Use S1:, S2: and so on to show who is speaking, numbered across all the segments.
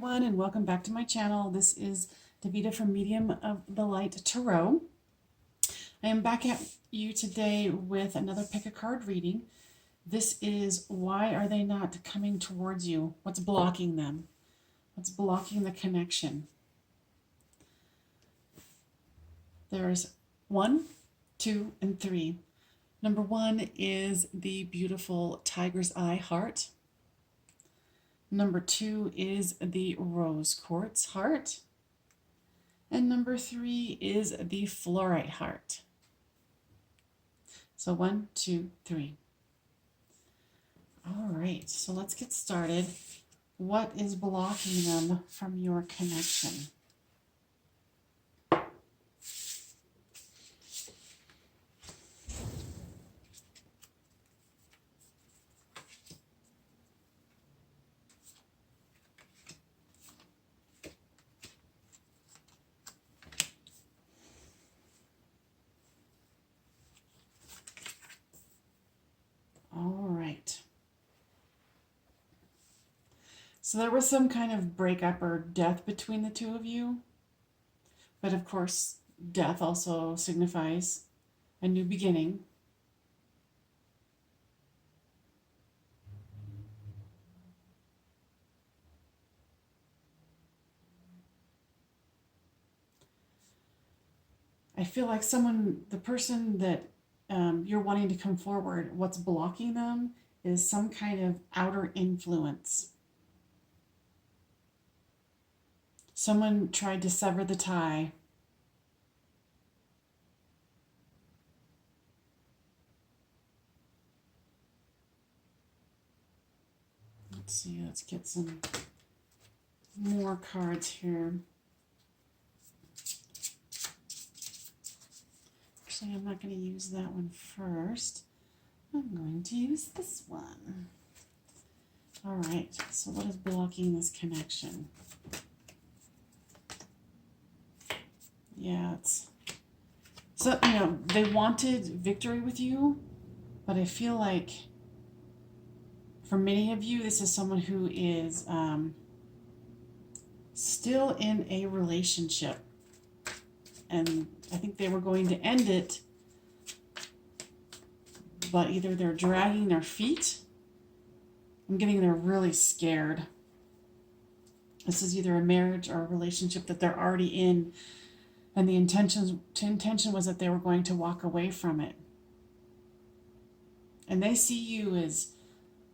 S1: everyone, and welcome back to my channel. This is Davida from Medium of the Light Tarot. I am back at you today with another pick a card reading. This is why are they not coming towards you? What's blocking them? What's blocking the connection? There's 1, 2, and 3. Number 1 is the beautiful tiger's eye heart. Number 2 is the rose quartz heart. And number 3 is the fluorite heart. So 1, 2, 3. All right, so let's get started. What is blocking them from your connection? All right. So there was some kind of breakup or death between the two of you. But of course, death also signifies a new beginning. I feel like the person that you're wanting to come forward, what's blocking them is some kind of outer influence. Someone tried to sever the tie. Let's see, let's get some more cards here. Actually, I'm not going to use that one first. I'm going to use this one. All right, so what is blocking this connection? Yeah, so, they wanted victory with you, but I feel like for many of you, this is someone who is still in a relationship. And I think they were going to end it, but either they're dragging their feet. I'm getting they're really scared. This is either a marriage or a relationship that they're already in, and the intention was that they were going to walk away from it. And they see you as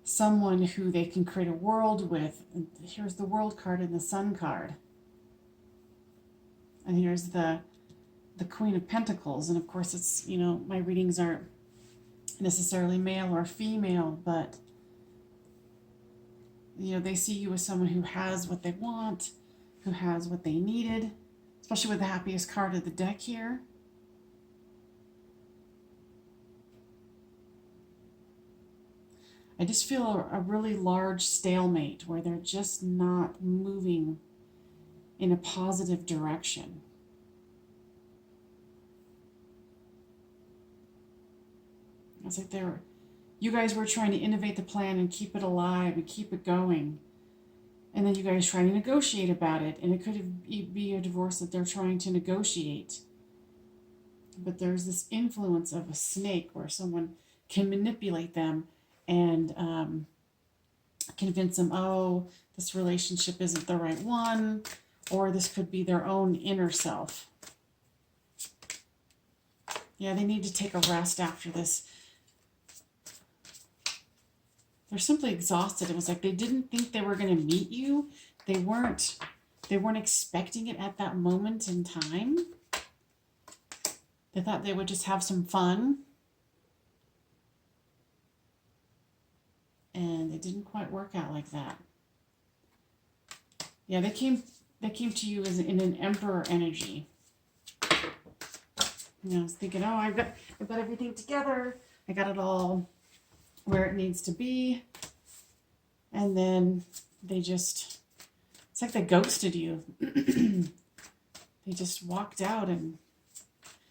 S1: someone who they can create a world with. And here's the World card and the Sun card. And here's the Queen of Pentacles. And of course, it's, my readings aren't necessarily male or female, but, they see you as someone who has what they want, who has what they needed, especially with the happiest card of the deck here. I just feel a really large stalemate where they're just not moving in a positive direction. It's like you guys were trying to innovate the plan and keep it alive and keep it going. And then you guys trying to negotiate about it. And it could be a divorce that they're trying to negotiate. But there's this influence of a snake where someone can manipulate them and convince them, oh, this relationship isn't the right one. Or this could be their own inner self. Yeah, they need to take a rest after this. They're simply exhausted. It was like they didn't think they were going to meet you. They weren't expecting it at that moment in time. They thought they would just have some fun. And it didn't quite work out like that. Yeah, they came to you as in an Emperor energy. I was thinking, oh, I've got everything together. I got it all where it needs to be. And then it's like they ghosted you. They just walked out, and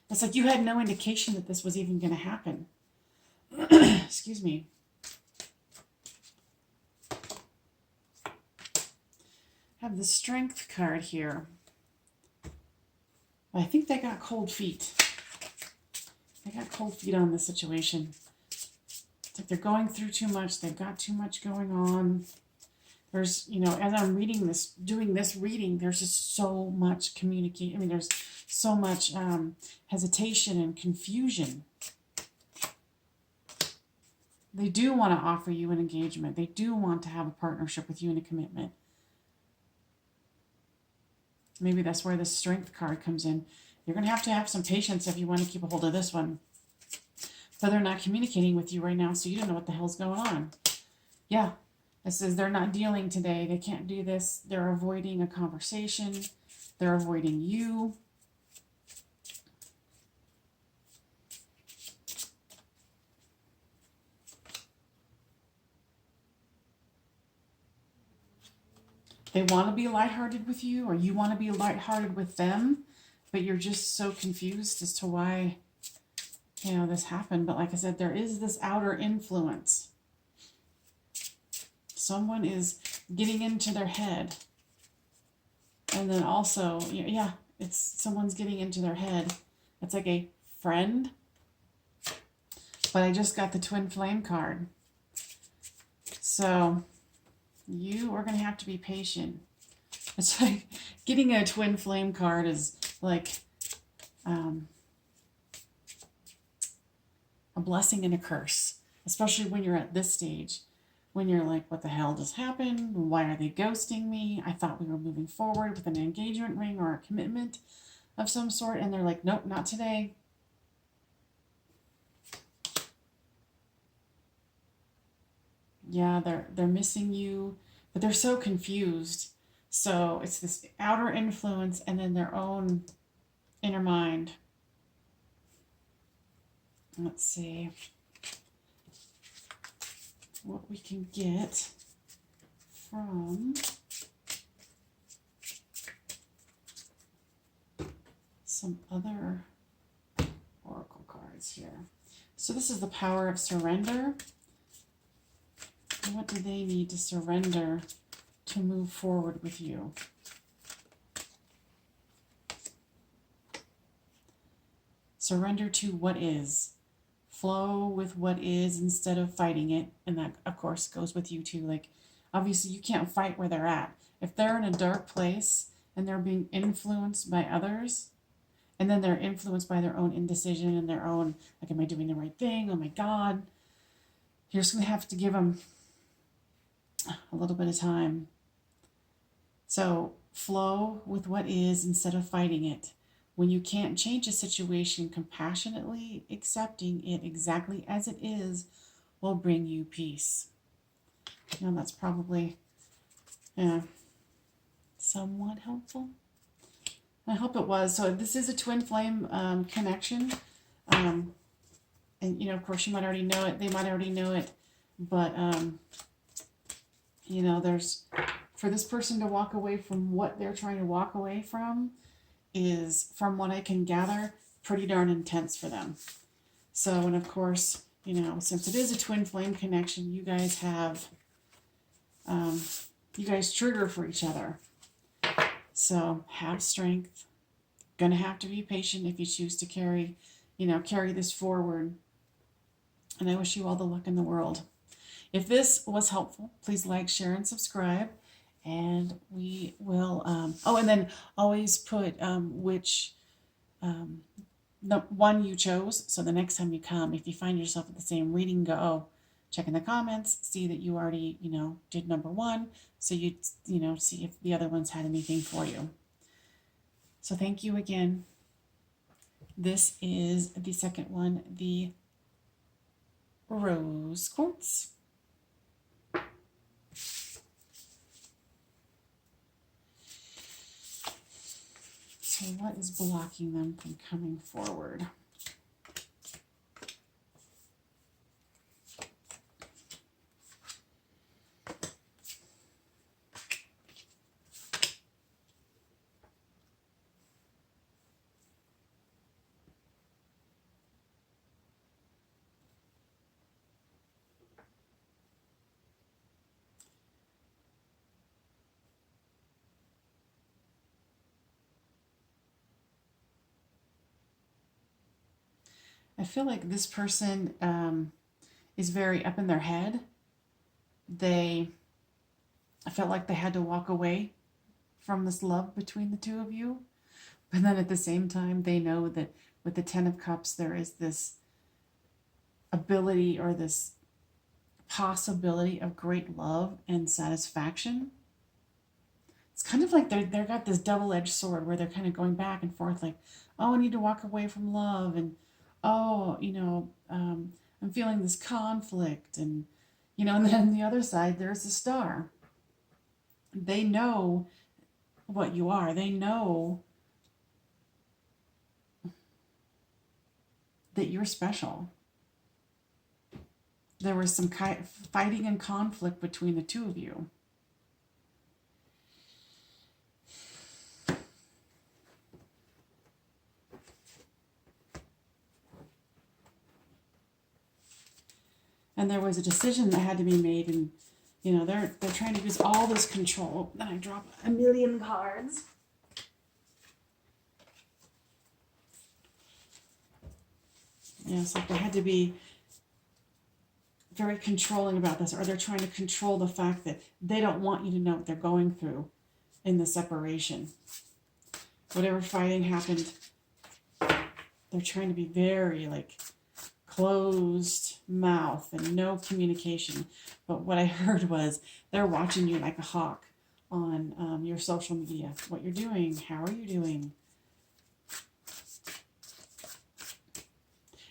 S1: it's like you had no indication that this was even going to happen. Excuse me. have the Strength card here. I think they got cold feet. They got cold feet on this situation. It's like they're going through too much. They've got too much going on. There's, you know, as I'm reading this, doing this reading, there's just so much communication. I mean, there's so much hesitation and confusion. They do want to offer you an engagement. They do want to have a partnership with you and a commitment. Maybe that's where the Strength card comes in. You're going to have some patience if you want to keep a hold of this one. But they're not communicating with you right now, so you don't know what the hell's going on. Yeah, it says they're not dealing today. They can't do this. They're avoiding a conversation. They're avoiding you. They want to be lighthearted with you, or you want to be lighthearted with them, but you're just so confused as to why, you know, this happened. But like I said, there is this outer influence. Someone is getting into their head. And then also, yeah, it's someone's getting into their head. It's like a friend. But I just got the Twin Flame card. So you are going to have to be patient. It's like getting a Twin Flame card is like a blessing and a curse, especially when you're at this stage, when you're like, what the hell just happened? Why are they ghosting me? I thought we were moving forward with an engagement ring or a commitment of some sort, and they're like, nope, not today. Yeah, they're missing you, but they're so confused. So it's this outer influence and then their own inner mind. Let's see what we can get from some other oracle cards here. So this is the power of surrender. What do they need to surrender to move forward with you? Surrender to what is. Flow with what is instead of fighting it. And that, of course, goes with you too. Like, obviously, you can't fight where they're at. If they're in a dark place and they're being influenced by others, and then they're influenced by their own indecision and their own, like, am I doing the right thing? Oh my God. You're just going to have to give them a little bit of time. So flow with what is instead of fighting it. When you can't change a situation, compassionately accepting it exactly as it is will bring you peace. Now that's probably somewhat helpful. I hope it was. So this is a twin flame connection. And, you know, of course, you might already know it. They might already know it. But, you know, there's, for this person to walk away from what they're trying to walk away from is, from what I can gather, pretty darn intense for them. So, and of course, you know, since it is a twin flame connection, you guys have, you guys trigger for each other. So have strength. Gonna have to be patient if you choose to carry this forward. And I wish you all the luck in the world. If this was helpful, please like, share, and subscribe. And we will, and then always put which the one you chose. So the next time you come, if you find yourself at the same reading, go, oh, check in the comments, see that you already, did number one. So you see if the other ones had anything for you. So thank you again. This is the second one, the rose quartz. So what is blocking them from coming forward? I feel like this person is very up in their head. I felt like they had to walk away from this love between the two of you. But then at the same time, they know that with the Ten of Cups, there is this ability or this possibility of great love and satisfaction. It's kind of like they've got this double-edged sword where they're kind of going back and forth, like, oh, I need to walk away from love, and oh, I'm feeling this conflict, and and then on the other side, there's the Star. They know what you are. They know that you're special. There was some fighting and conflict between the two of you. And there was a decision that had to be made, and they're trying to use all this control. Then I drop a million cards. It's like they had to be very controlling about this, or they're trying to control the fact that they don't want you to know what they're going through in the separation. Whatever fighting happened, they're trying to be very closed mouth and no communication. But what I heard was they're watching you like a hawk on your social media. What you're doing, how are you doing?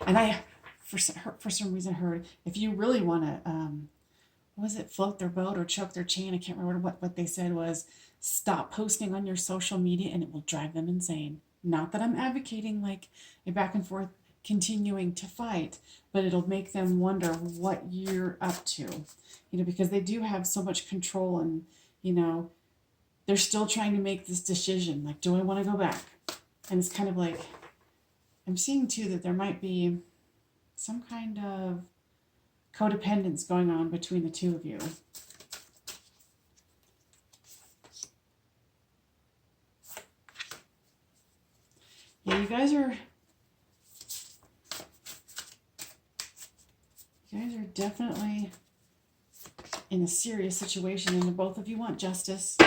S1: And I, for some reason, heard if you really want to, float their boat or choke their chain? I can't remember what they said was stop posting on your social media and it will drive them insane. Not that I'm advocating a back and forth continuing to fight, but it'll make them wonder what you're up to, because they do have so much control, and they're still trying to make this decision, like, do I want to go back? And it's kind of like, I'm seeing too that there might be some kind of codependence going on between the two of you. Yeah, you guys are definitely in a serious situation, and both of you want justice.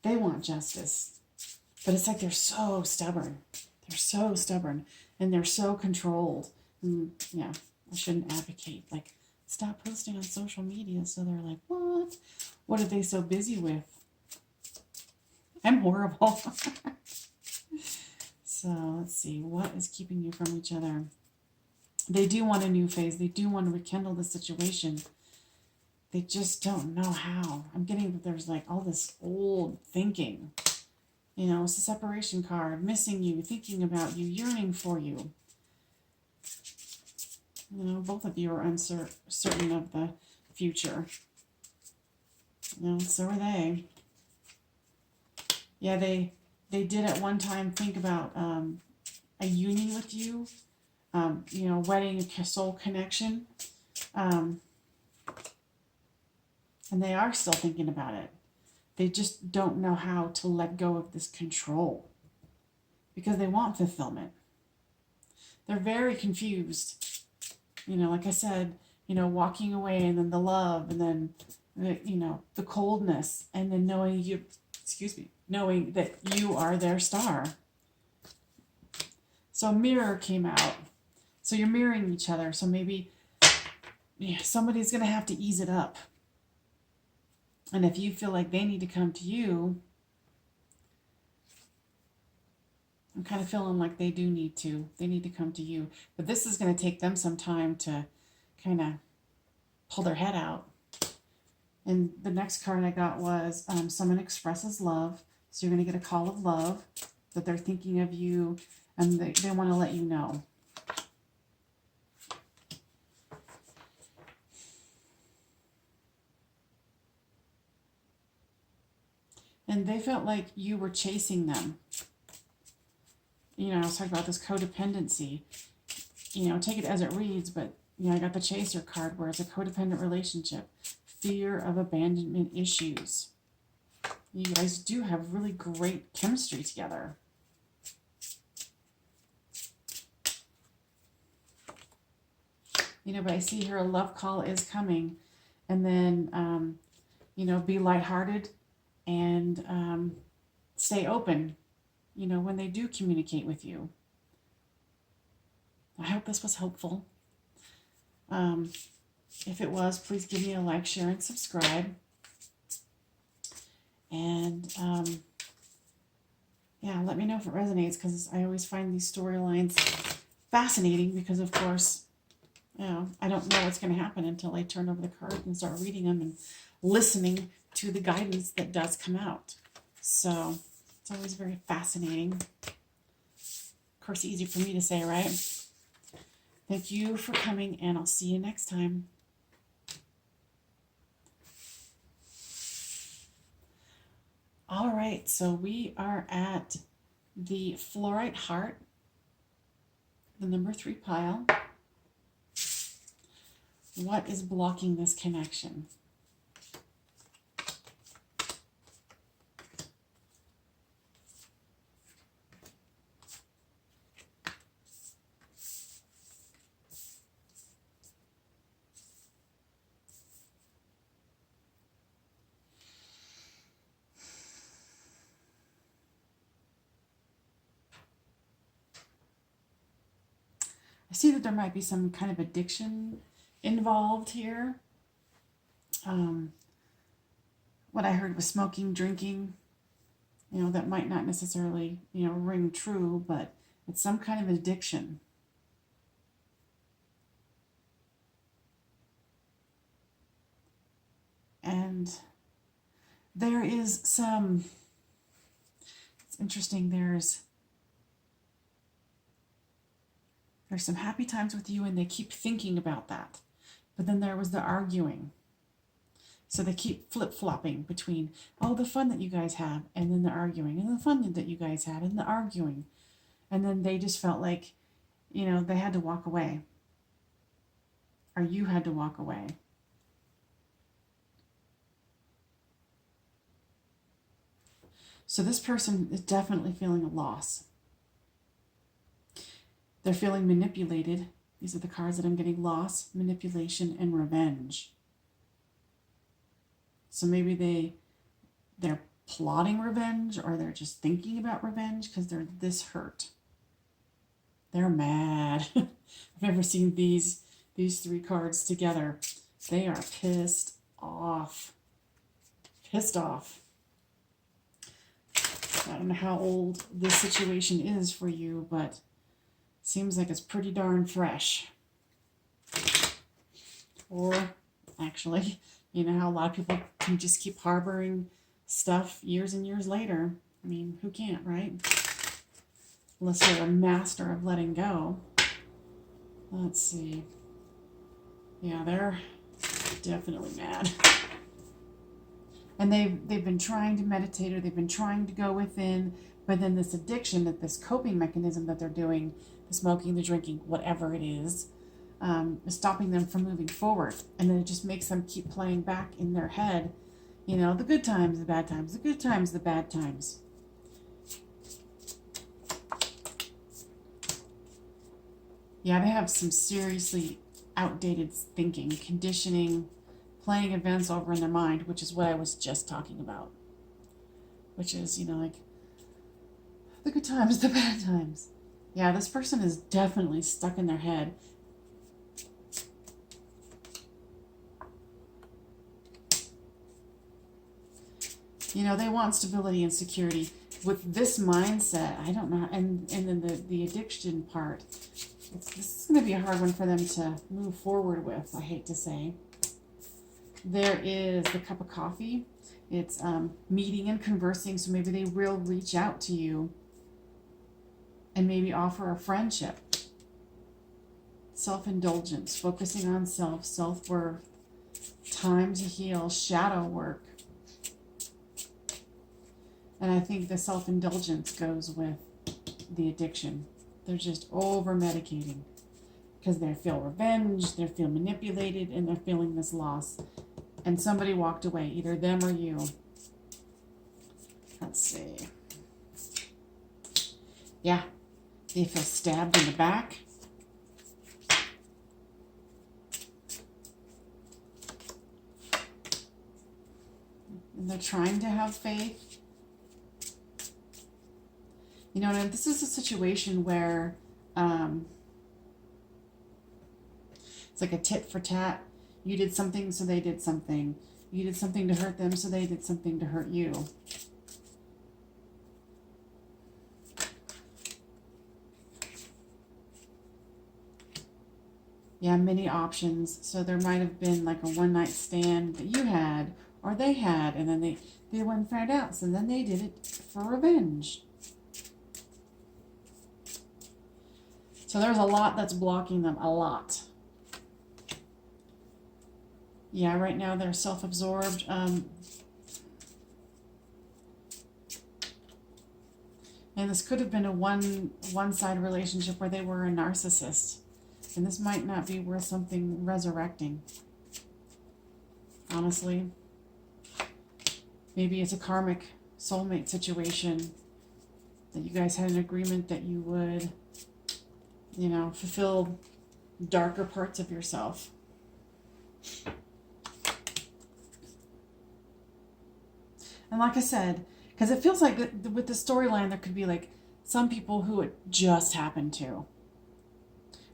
S1: They want justice. But it's like they're so stubborn. They're so stubborn, and they're so controlled. And yeah, I shouldn't advocate, stop posting on social media. So they're like, what? What are they so busy with? I'm horrible. So let's see. What is keeping you from each other? They do want a new phase. They do want to rekindle the situation. They just don't know how. I'm getting that there's all this old thinking. It's a separation card. Missing you, thinking about you, yearning for you. Both of you are uncertain of the future. So are they. Yeah, they did at one time think about a union with you, wedding, a soul connection. And they are still thinking about it. They just don't know how to let go of this control because they want fulfillment. They're very confused. Like I said, walking away, and then the love, and then the coldness, and then knowing that you are their star. So a mirror came out. So you're mirroring each other. So maybe somebody's going to have to ease it up. And if you feel like they need to come to you, I'm kind of feeling like they do need to. They need to come to you. But this is going to take them some time to kind of pull their head out. And the next card I got was someone expresses love. So you're going to get a call of love that they're thinking of you, and they want to let you know. And they felt like you were chasing them. I was talking about this codependency. Take it as it reads, but, I got the Chaser card where it's a codependent relationship. Fear of abandonment issues. You guys do have really great chemistry together. You know, but I see here a love call is coming. And then, you know, be lighthearted and stay open, you know, when they do communicate with you. I hope this was helpful. If it was, please give me a like, share, and subscribe. And yeah, let me know if it resonates, because I always find these storylines fascinating because, of course, you know, I don't know what's going to happen until I turn over the cards and start reading them and listening to the guidance that does come out. So it's always very fascinating. Of course, easy for me to say, right? Thank you for coming, and I'll see you next time. All right, so we are at the fluorite heart, the number 3 pile. What is blocking this connection? I see that there might be some kind of addiction involved here. What I heard was smoking, drinking. You know, that might not necessarily, you know, ring true, but it's some kind of addiction. And there is some, it's interesting, there's some happy times with you, and they keep thinking about that. But then there was the arguing. So they keep flip-flopping between, oh, the fun that you guys have, and then the arguing, and the fun that you guys had, and the arguing. And then they just felt like, you know, they had to walk away. Or you had to walk away. So this person is definitely feeling a loss. They're feeling manipulated. These are the cards that I'm getting: loss, manipulation, and revenge. So maybe they're plotting revenge, or they're just thinking about revenge because they're this hurt. They're mad. I've never seen these 3 cards together. They are pissed off. Pissed off. I don't know how old this situation is for you, but seems like it's pretty darn fresh. Or actually, you know how a lot of people can just keep harboring stuff years and years later. I mean, who can't, right? Unless you're a master of letting go. Let's see. Yeah, they're definitely mad. And they've been trying to meditate, or they've been trying to go within, but then this addiction, that this coping mechanism that they're doing, the smoking, the drinking, whatever it is stopping them from moving forward. And then it just makes them keep playing back in their head, you know, the good times, the bad times, the good times, the bad times. Yeah, they have some seriously outdated thinking, conditioning, playing events over in their mind, which is what I was just talking about. Which is, you know, like the good times, the bad times. Yeah, this person is definitely stuck in their head. You know, they want stability and security. With this mindset, I don't know, and then the addiction part, this is going to be a hard one for them to move forward with, I hate to say. There is the cup of coffee. It's meeting and conversing, so maybe they will reach out to you and maybe offer a friendship. Self-indulgence, focusing on self, self-worth, time to heal, shadow work. And I think the self-indulgence goes with the addiction. They're just over-medicating because they feel revenge, they feel manipulated, and they're feeling this loss. And somebody walked away, either them or you. Let's see. Yeah, they feel stabbed in the back. And they're trying to have faith. You know, and this is a situation where it's like a tit for tat. You did something, so they did something. You did something to hurt them, so they did something to hurt you. Yeah, many options. So there might have been like a one-night stand that you had or they had, and then they went and found out, so then they did it for revenge. So there's a lot that's blocking them, a lot. Yeah, right now they're self-absorbed. And this could have been a one-side relationship where they were a narcissist. And this might not be worth something resurrecting. Honestly. Maybe it's a karmic soulmate situation that you guys had an agreement that you would, you know, fulfill darker parts of yourself. And like I said, because it feels like with the storyline, there could be like some people who it just happened to.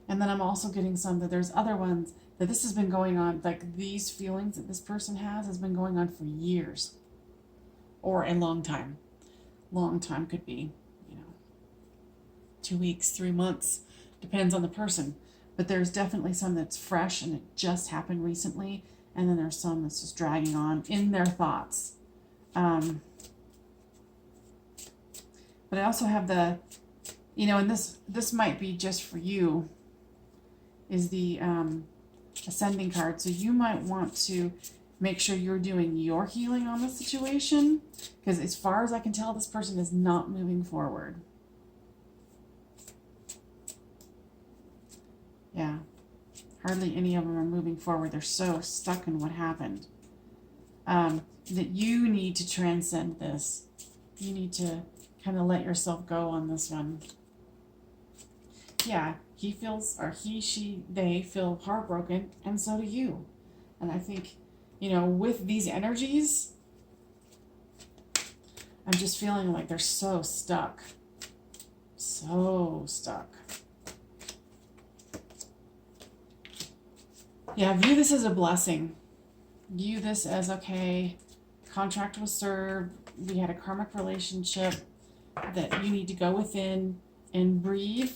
S1: And then I'm also getting some that there's other ones that this has been going on, like these feelings that this person has been going on for years. Or a long time. Long time could be, you know, 2 weeks, 3 months, depends on the person. But there's definitely some that's fresh and it just happened recently. And then there's some that's just dragging on in their thoughts. But I also have the, you know, and this might be just for you, is the ascending card. So you might want to make sure you're doing your healing on the situation, because as far as I can tell, this person is not moving forward. Yeah, hardly any of them are moving forward. They're so stuck in what happened. That you need to transcend this. You need to kind of let yourself go on this one. Yeah, he feels, or he, she, they feel heartbroken, and so do you. And I think, you know, with these energies, I'm just feeling like they're so stuck. So stuck. Yeah, view this as a blessing. View this as, okay, contract was served. We had a karmic relationship that you need to go within and breathe.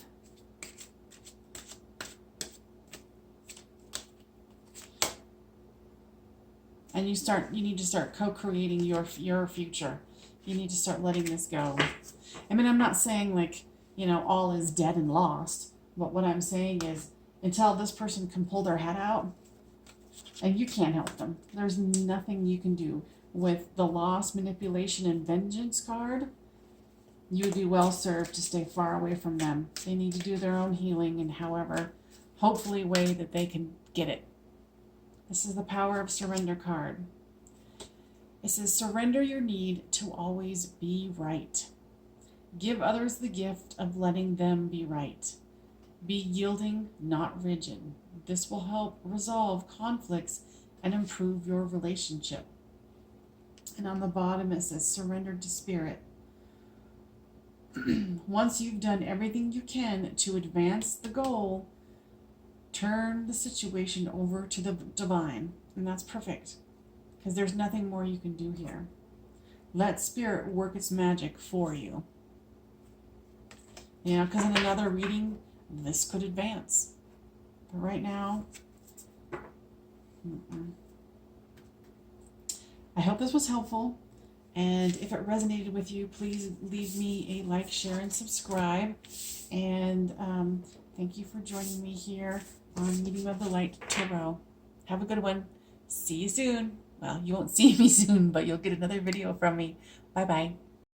S1: And you need to start co-creating your future. You need to start letting this go. I mean, I'm not saying like, you know, all is dead and lost. But what I'm saying is, until this person can pull their head out, and you can't help them. There's nothing you can do. With the loss, manipulation, and vengeance card, you would be well served to stay far away from them. They need to do their own healing in however, hopefully, way that they can get it. This is the power of surrender card. It says, surrender your need to always be right. Give others the gift of letting them be right. Be yielding, not rigid. This will help resolve conflicts and improve your relationship. And on the bottom it says, surrender to spirit. Once you've done everything you can to advance the goal, turn the situation over to the divine. And that's perfect, because there's nothing more you can do here. Let spirit work its magic for you. You know, because in another reading, this could advance. But right now, I hope this was helpful. And if it resonated with you, please leave me a like, share, and subscribe. And thank you for joining me here on Medium of the Light Tarot. Have a good one. See you soon. Well, you won't see me soon, but you'll get another video from me. Bye-bye.